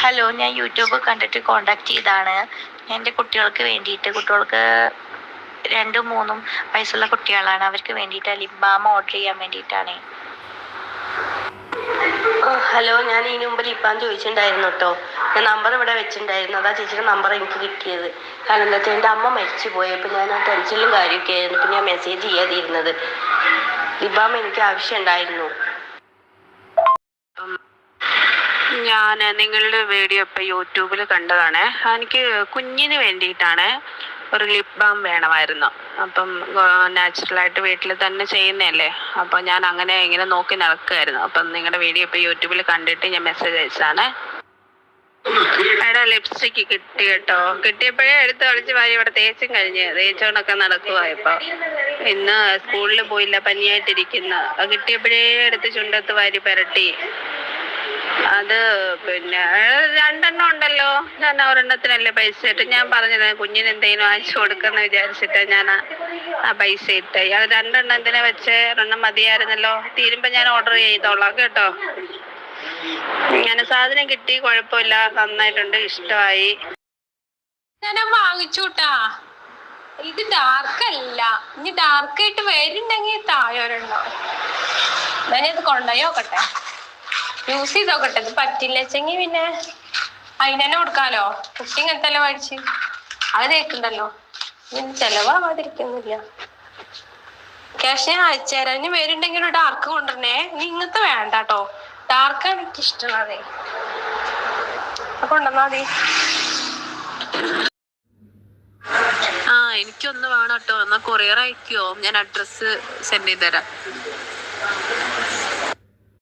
Hello, ഞാൻ YouTube കണ്ടിട്ട് contact ചെയ്താണ്. എൻ്റെ കുട്ടികൾക്ക് വേണ്ടിയിട്ട്, കുട്ടികൾക്ക് 2ഉം 3ഉം വയസ്സുള്ള കുട്ടികളാണ്. അവർക്ക് വേണ്ടിയിട്ട് ലിപ് ബാം ഓർഡർ ചെയ്യാൻ വേണ്ടിയിട്ടാണ്. ഹലോ, ഞാൻ ഇതിനു മുമ്പ് ലിപ് ബാം ചോദിച്ചിട്ടുണ്ടായിരുന്നു കേട്ടോ. ഞാൻ നമ്പർ ഇവിടെ വെച്ചിട്ടുണ്ടായിരുന്നു. അതാ ചേച്ചിയുടെ നമ്പർ എനിക്ക് കിട്ടിയത്. കാരണം എന്താ വെച്ചാൽ എൻ്റെ അമ്മ മരിച്ചു പോയപ്പോൾ ഞാൻ ആ ടെൻഷനിലും കാര്യമൊക്കെ ആയിരുന്നു. പിന്നെ ഞാൻ മെസ്സേജ് ചെയ്യാതിരുന്നത്. ലിപ് ബാം എനിക്ക് ആവശ്യമുണ്ടായിരുന്നു. ഞാൻ നിങ്ങളുടെ വീഡിയോ ഇപ്പോൾ യൂട്യൂബിൽ കണ്ടതാണ്. എനിക്ക് കുഞ്ഞിന് വേണ്ടിയിട്ടാണ് ഒരു ലിപ് ബാം വേണമായിരുന്നു. അപ്പം നാച്ചുറലായിട്ട് വീട്ടിൽ തന്നെ ചെയ്യുന്നതല്ലേ, അപ്പോൾ ഞാൻ അങ്ങനെ ഇങ്ങനെ നോക്കി നടക്കുമായിരുന്നു. അപ്പം നിങ്ങളുടെ വീഡിയോ ഇപ്പോൾ യൂട്യൂബിൽ കണ്ടിട്ട് ഞാൻ മെസ്സേജ് അയച്ചതാണ്. എടാ, ലിപ്സ്റ്റിക്ക് കിട്ടി കേട്ടോ. കിട്ടിയപ്പോഴേ എടുത്ത് കളിച്ച് വാരി ഇവിടെ തേച്ചുകൊണ്ടൊക്കെ നടക്കുവാ. ഇപ്പോൾ ഇന്ന് സ്കൂളിൽ പോയില്ല, പനിയായിട്ടിരിക്കുന്ന. കിട്ടിയപ്പോഴേ എടുത്ത് ചുണ്ടത്ത് വാരി പുരട്ടി. അത് പിന്നെ 2എണ്ണം ഉണ്ടല്ലോ. ഞാൻ ഒരെണ്ണത്തിനല്ലേ പൈസ ഇട്ട്. ഞാൻ പറഞ്ഞത് കുഞ്ഞിന് എന്തെങ്കിലും വാങ്ങിച്ചു കൊടുക്കുന്ന വിചാരിച്ചിട്ട് ഞാൻ ആ പൈസ ഇട്ട്. ഇയാൾ 2എണ്ണം എന്തിനാ വെച്ച്? 1 മതിയായിരുന്നല്ലോ. തീരുമ്പോ ഞാൻ ഓർഡർ ചെയ്തോളാം കേട്ടോ. ഇങ്ങനെ സാധനം കിട്ടി, കുഴപ്പമില്ല, നന്നായിട്ടുണ്ട്, ഇഷ്ടമായി. ഞാൻ വാങ്ങിച്ചൂട്ടാ. ഇത് ഡാർക്കല്ല. ഇനി ഡാർക്കായിട്ട് വരുന്നുണ്ടെങ്കിൽ താഴോരുണ്ടോ? ഞാനിത് കൊണ്ടുപോയി നോക്കട്ടെ, യൂസ് ചെയ്ത് നോക്കട്ടെ. ഇത് പറ്റില്ല വെച്ചെങ്കിൽ പിന്നെ അതിനെ കൊടുക്കാലോ. കുട്ടി ഇങ്ങനത്തെ എല്ലാം മേടിച്ച് അത് തേക്കുണ്ടല്ലോ. ഇതിന് ചെലവാകാതിരിക്കുന്നില്ല. ക്യാഷ് ഞാൻ അയച്ചുതരാം. ഇനി വരുന്നുണ്ടെങ്കിൽ ഒരു ഡാർക്ക് കൊണ്ടുവരണേ. നീ ഇങ്ങനത്തെ വേണ്ട കേട്ടോ. ഡാർക്കാണ് എനിക്ക് ഇഷ്ടമുള്ളതേ. കൊണ്ടുവന്നാ മതി. എനിക്കൊന്ന് വേണം കേട്ടോ. എന്നാൽ കൊറിയർ അയക്കുമോ? ഞാൻ അഡ്രസ്സ് സെൻഡ് ചെയ്ത് തരാം.